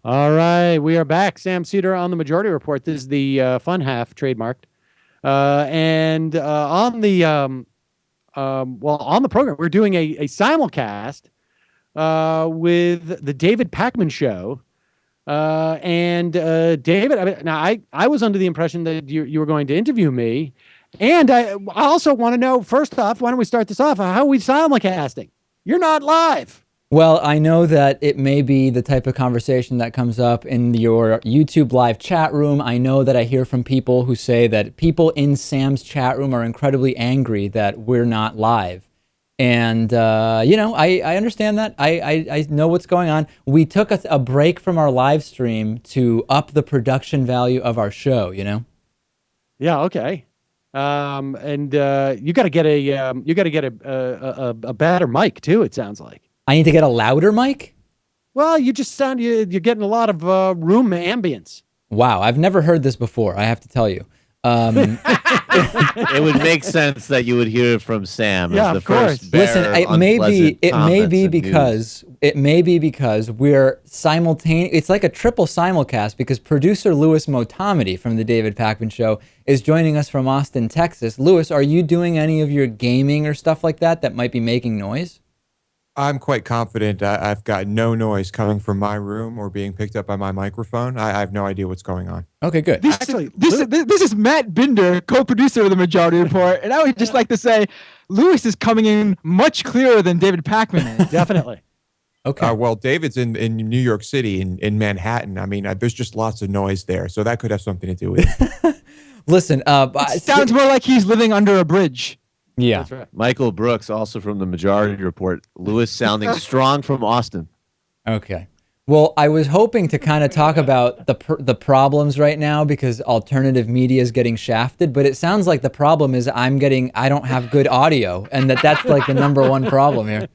All right, we are back. Sam Seder on the Majority Report. This is the fun half, trademarked. And on the on the program, we're doing a simulcast with the David Pakman Show. David, I was under the impression that you were going to interview me, and I also want to know, first off, why don't we start this off? How are we simulcasting? You're not live. Well, I know that it may be the type of conversation that comes up in your YouTube live chat room. I know that I hear from people who say that people in Sam's chat room are incredibly angry that we're not live. And, I understand that. I know what's going on. We took a break from our live stream to up the production value of our show, Yeah, okay. You got to get a better mic too, it sounds like. I need to get a louder mic? Well, you just sound you're getting a lot of room ambience. Wow, I've never heard this before, I have to tell you. It would make sense that you would hear it from Sam. Yeah, as the of course. First Listen, it may be because we're simultaneous. It's like a triple simulcast because producer Louis Motamedi from the David Pakman Show is joining us from Austin, Texas. Louis, are you doing any of your gaming or stuff like that might be making noise? I'm quite confident I've got no noise coming from my room or being picked up by my microphone. I have no idea what's going on. Okay, good. This is Matt Binder, co-producer of the Majority Report, and I would just like to say, Louis is coming in much clearer than David Pakman is. Definitely. Okay. Well, David's in New York City, in Manhattan. I mean, there's just lots of noise there, so that could have something to do with it. Listen, it sounds more like he's living under a bridge. Yeah. That's right. Michael Brooks, also from the Majority Report. Louis sounding strong from Austin. Okay. Well, I was hoping to kind of talk about the problems right now because alternative media is getting shafted, but it sounds like the problem is I don't have good audio, and that's like the number one problem here.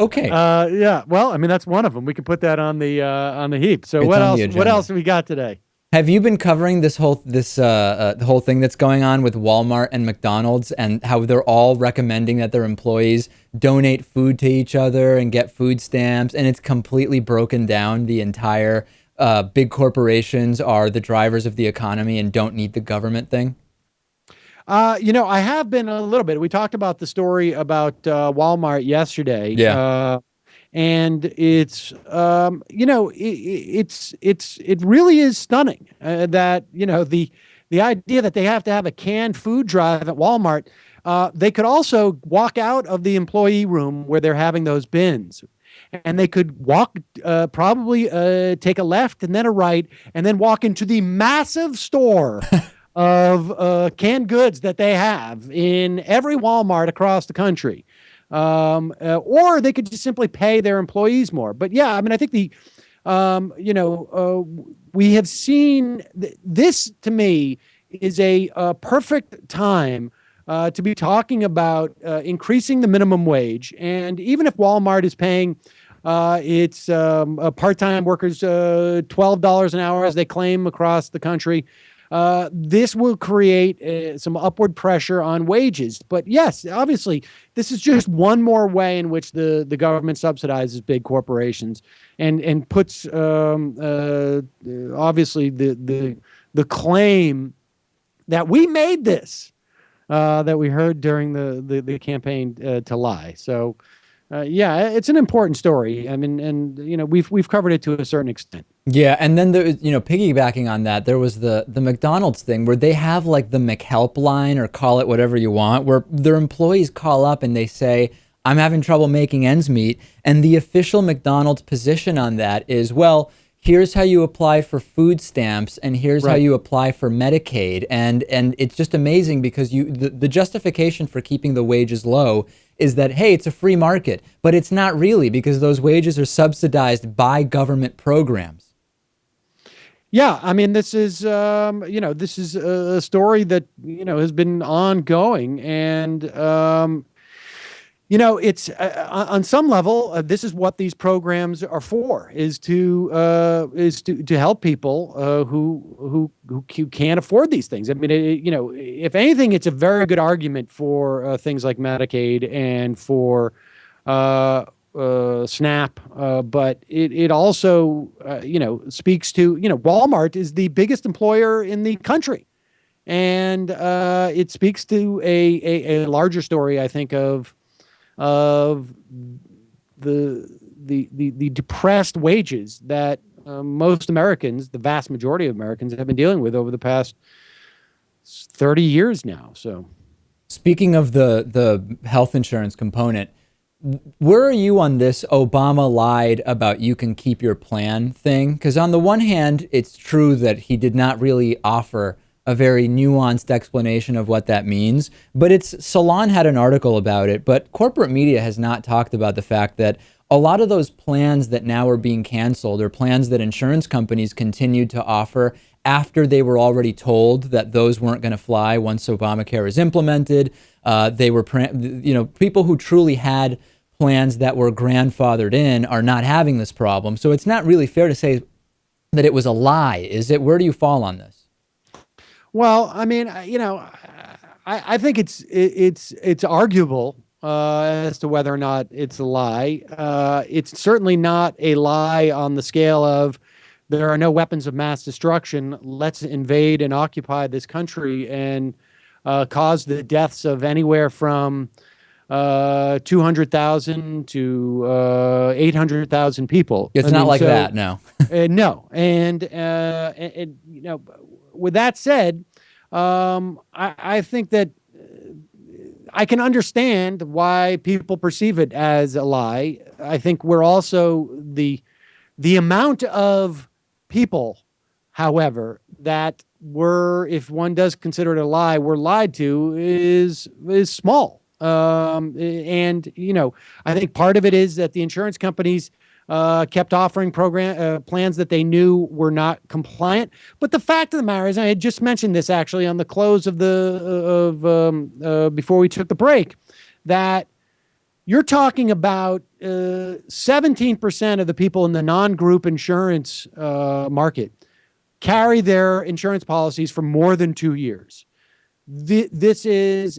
Okay. Yeah. Well, I mean, that's one of them. We can put that on the heap. So what else? What else have we got today? Have you been covering the whole thing that's going on with Walmart and McDonald's and how they're all recommending that their employees donate food to each other and get food stamps, and it's completely broken down the entire big corporations are the drivers of the economy and don't need the government thing? I have been a little bit. We talked about the story about Walmart yesterday. Yeah. And it's it really is stunning that the idea that they have to have a canned food drive at Walmart. They could also walk out of the employee room where they're having those bins, and they could walk probably take a left and then a right and then walk into the massive store of canned goods that they have in every Walmart across the country. Or they could just simply pay their employees more. But yeah, I mean, I think we have seen this, to me, is a perfect time to be talking about increasing the minimum wage. And even if Walmart is paying its part-time workers $12 an hour, as they claim across the country, this will create some upward pressure on wages. But yes, obviously, this is just one more way in which the government subsidizes big corporations and puts obviously the claim that we made this, that we heard during the campaign to lie. So yeah, it's an important story. I mean, and we've covered it to a certain extent. Yeah, and then piggybacking on that, there was the McDonald's thing where they have like the McHelp line, or call it whatever you want, where their employees call up and they say, I'm having trouble making ends meet. And the official McDonald's position on that is, well, here's how you apply for food stamps and here's how you apply for Medicaid. And it's just amazing because the justification for keeping the wages low is that, hey, it's a free market, but it's not really, because those wages are subsidized by government programs. Yeah, I mean, this is this is a story that has been ongoing, and it's on some level, this is what these programs are for: is to help people who can't afford these things. I mean, if anything, it's a very good argument for things like Medicaid and for SNAP, but it also speaks to Walmart is the biggest employer in the country, and it speaks to a larger story, I think, of the depressed wages that most Americans, the vast majority of Americans, have been dealing with over the past 30 years now. So, speaking of the health insurance component, where are you on this Obama lied about you can keep your plan thing? Because on the one hand, it's true that he did not really offer a very nuanced explanation of what that means, but Salon had an article about it, but corporate media has not talked about the fact that a lot of those plans that now are being canceled are plans that insurance companies continued to offer after they were already told that those weren't going to fly once Obamacare is implemented. They were, people who truly had plans that were grandfathered in are not having this problem. So it's not really fair to say that it was a lie, is it? Where do you fall on this? Well, I mean, I think it's arguable as to whether or not it's a lie. It's certainly not a lie on the scale of there are no weapons of mass destruction. Let's invade and occupy this country and cause the deaths of anywhere from 200,000 to 800,000 people. It's not like that, no. No, and with that said, I think that I can understand why people perceive it as a lie. I think we're also the amount of people, however, that if one does consider it a lie, were lied to is small. And I think part of it is that the insurance companies kept offering plans that they knew were not compliant. But the fact of the matter is, I had just mentioned this actually on the close of before we took the break, that you're talking about 17% of the people in the non-group insurance market carry their insurance policies for more than 2 years. This is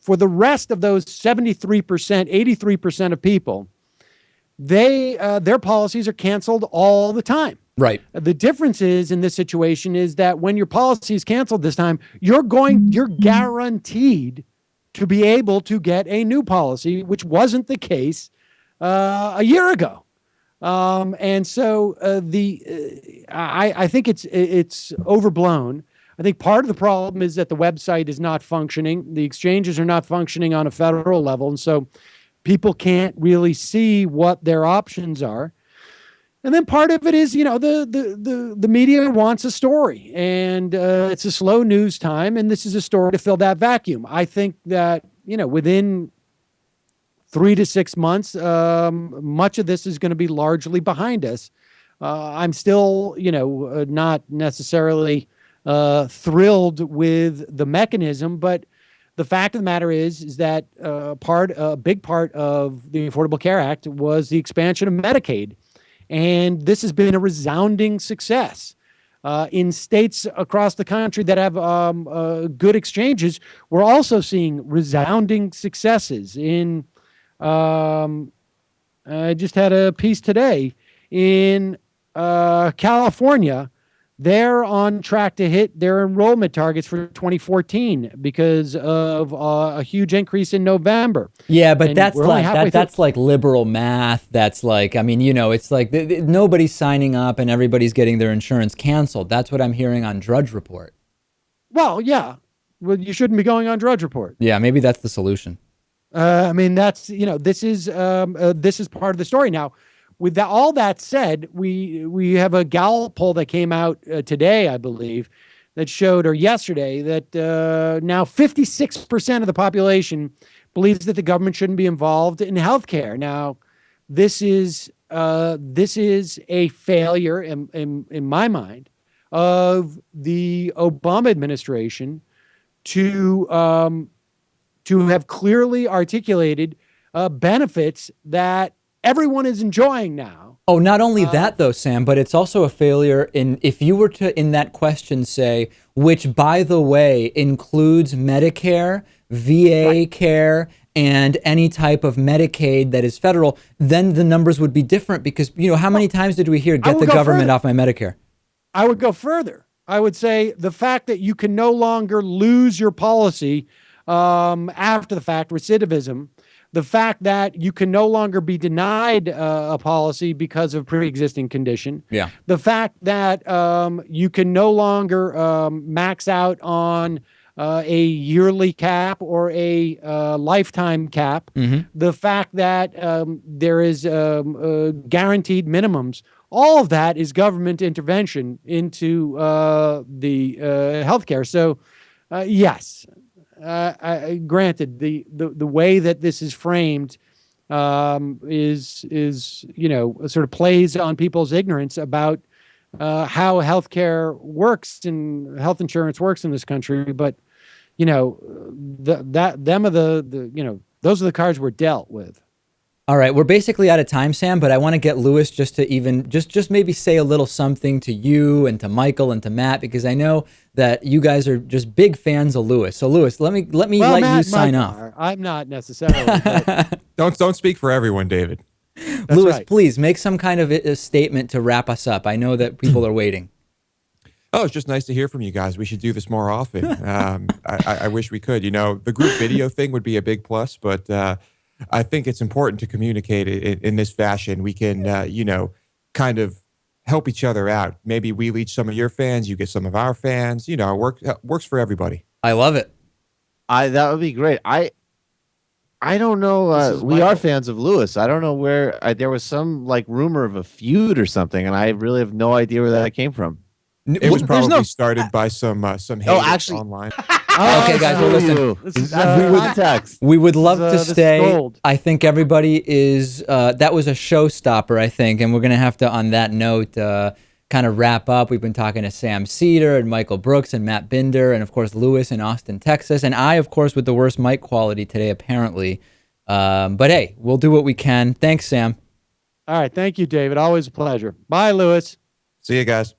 for the rest of those 73%, 83% of people, their policies are canceled all the time. Right. The difference is in this situation is that when your policy is canceled this time, you're guaranteed to be able to get a new policy, which wasn't the case a year ago. And so I think it's overblown. I think part of the problem is that the website is not functioning. The exchanges are not functioning on a federal level. And so people can't really see what their options are. And then part of it is, the media wants a story, and it's a slow news time. And this is a story to fill that vacuum. I think that, within 3 to 6 months, much of this is going to be largely behind us. I'm still, not necessarily thrilled with the mechanism, but the fact of the matter is that a big part of the Affordable Care Act was the expansion of Medicaid, and this has been a resounding success. In states across the country that have good exchanges, we're also seeing resounding successes. I just had a piece today in California. They're on track to hit their enrollment targets for 2014 because of a huge increase in November. Yeah, but that's like liberal math. That's like, it's like nobody's signing up and everybody's getting their insurance canceled. That's what I'm hearing on Drudge Report. Well, yeah. Well, you shouldn't be going on Drudge Report. Yeah, maybe that's the solution. That's, this is part of the story. Now, with all that said, we have a Gallup poll that came out today, I believe, that showed, or yesterday, that now 56% of the population believes that the government shouldn't be involved in healthcare. Now, this is a failure in my mind of the Obama administration to have clearly articulated benefits that everyone is enjoying now. Oh, not only that though, Sam, but it's also a failure if you were to, in that question, say, which by the way includes Medicare, VA care, and any type of Medicaid that is federal, then the numbers would be different because, how many times did we hear, get the government off my Medicare? I would go further. I would say the fact that you can no longer lose your policy after the fact, recidivism, the fact that you can no longer be denied a policy because of pre-existing condition, the fact that you can no longer max out on a yearly cap or a lifetime cap, the fact that there is guaranteed minimums, all of that is government intervention into the healthcare. So, yes. Granted, the way that this is framed is sort of plays on people's ignorance about how healthcare works and health insurance works in this country. But those are the cards we're dealt with. All right, we're basically out of time, Sam, but I want to get Louis just to even just maybe say a little something to you and to Michael and to Matt, because I know that you guys are just big fans of Louis. So Louis, let me let Matt you sign off. I'm not necessarily. But Don't speak for everyone, David. Louis, right. please make some kind of a statement to wrap us up. I know that people are waiting. Oh, it's just nice to hear from you guys. We should do this more often. I wish we could. The group video thing would be a big plus, but I think it's important to communicate in this fashion. We can, kind of help each other out. Maybe we reach some of your fans, you get some of our fans. It works for everybody. I love it. That would be great. I don't know. We are fans of Lewis. I don't know where there was some rumor of a feud or something, and I really have no idea where that came from. It was probably started by some haters online. Okay, guys, well, listen. We would love to stay. I think everybody is. That was a showstopper, I think, and we're gonna have to, on that note, kind of wrap up. We've been talking to Sam Seder and Michael Brooks and Matt Binder, and of course Lewis in Austin, Texas, and I, of course, with the worst mic quality today, apparently. But hey, we'll do what we can. Thanks, Sam. All right, thank you, David. Always a pleasure. Bye, Lewis. See you guys.